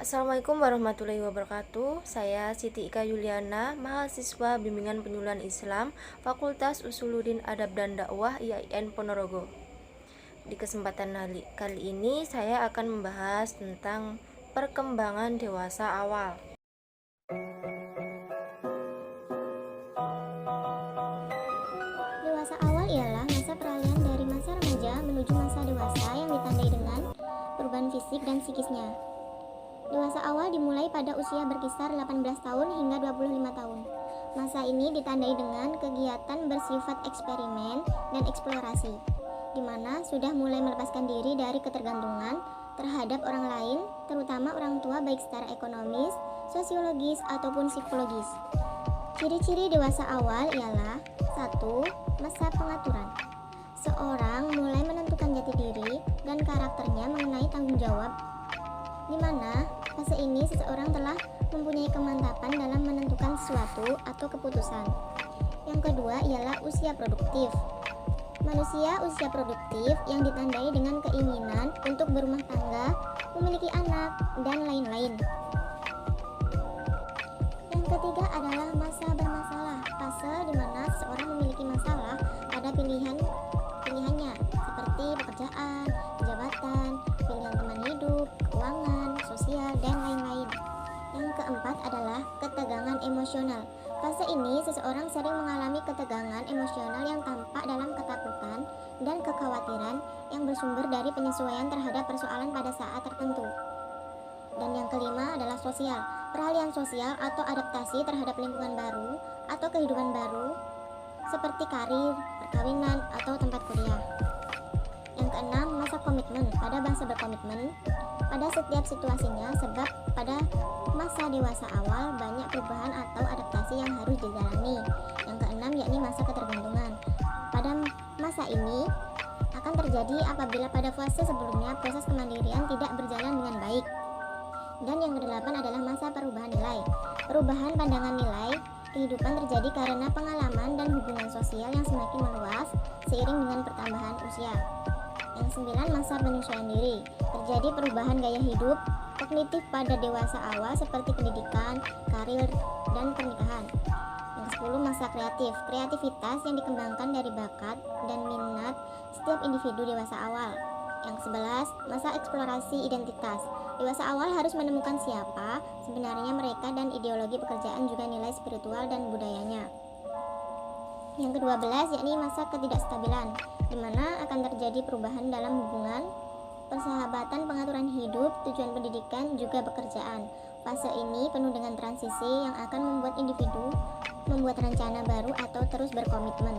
Assalamualaikum warahmatullahi wabarakatuh. Saya Siti Ika Yuliana, mahasiswa Bimbingan Penyuluhan Islam, Fakultas Usuluddin Adab dan Dakwah IAIN Ponorogo. Di kesempatan kali ini saya akan membahas tentang perkembangan dewasa awal. Dewasa awal ialah masa peralihan dari masa remaja menuju masa dewasa yang ditandai dengan perubahan fisik dan psikisnya. Dewasa awal dimulai pada usia berkisar 18 tahun hingga 25 tahun. Masa ini ditandai dengan kegiatan bersifat eksperimen dan eksplorasi, di mana sudah mulai melepaskan diri dari ketergantungan terhadap orang lain, terutama orang tua baik secara ekonomis, sosiologis, ataupun psikologis. Ciri-ciri dewasa awal ialah 1. Masa pengaturan. Seorang mulai menentukan jati diri dan karakternya mengenai tanggung jawab, di mana fase ini seseorang telah mempunyai kemantapan dalam menentukan sesuatu atau keputusan. Yang kedua ialah usia produktif. Manusia usia produktif yang ditandai dengan keinginan untuk berumah tangga, memiliki anak, dan lain-lain. Yang ketiga adalah masa bermasalah, fase di mana seseorang memiliki masalah pada pilihannya seperti pekerjaan, jabatan, pilihan teman hidup, keuangan, sosial, dan lain-lain. Yang keempat adalah ketegangan emosional. Fase ini seseorang sering mengalami ketegangan emosional yang tampak dalam ketakutan dan kekhawatiran yang bersumber dari penyesuaian terhadap persoalan pada saat tertentu. Dan yang kelima adalah sosial. Peralihan sosial atau adaptasi terhadap lingkungan baru atau kehidupan baru seperti karir, perkawinan, atau tempat kuliah. Yang keenam, masa komitmen. Pada masa berkomitmen pada setiap situasinya, sebab pada masa dewasa awal banyak perubahan atau adaptasi yang harus dijalani. Yang keenam yakni masa ketergantungan. Pada masa ini akan terjadi apabila pada fase sebelumnya proses kemandirian tidak berjalan dengan baik. Dan yang kedelapan adalah masa perubahan nilai. Perubahan pandangan nilai kehidupan terjadi karena pengalaman dan hubungan sosial yang semakin meluas seiring dengan pertambahan usia. Yang sembilan, masa penyesuaian diri. Terjadi perubahan gaya hidup kognitif pada dewasa awal seperti pendidikan, karir, dan pernikahan. Yang kesepuluh, masa kreatif. Kreativitas yang dikembangkan dari bakat dan minat setiap individu dewasa awal. Yang ke-11, masa eksplorasi identitas. Dewasa awal harus menemukan siapa sebenarnya mereka dan ideologi pekerjaan juga nilai spiritual dan budayanya. Yang ke-12 yakni masa ketidakstabilan, di mana akan terjadi perubahan dalam hubungan, persahabatan, pengaturan hidup, tujuan pendidikan, juga pekerjaan. Fase ini penuh dengan transisi yang akan membuat individu membuat rencana baru atau terus berkomitmen.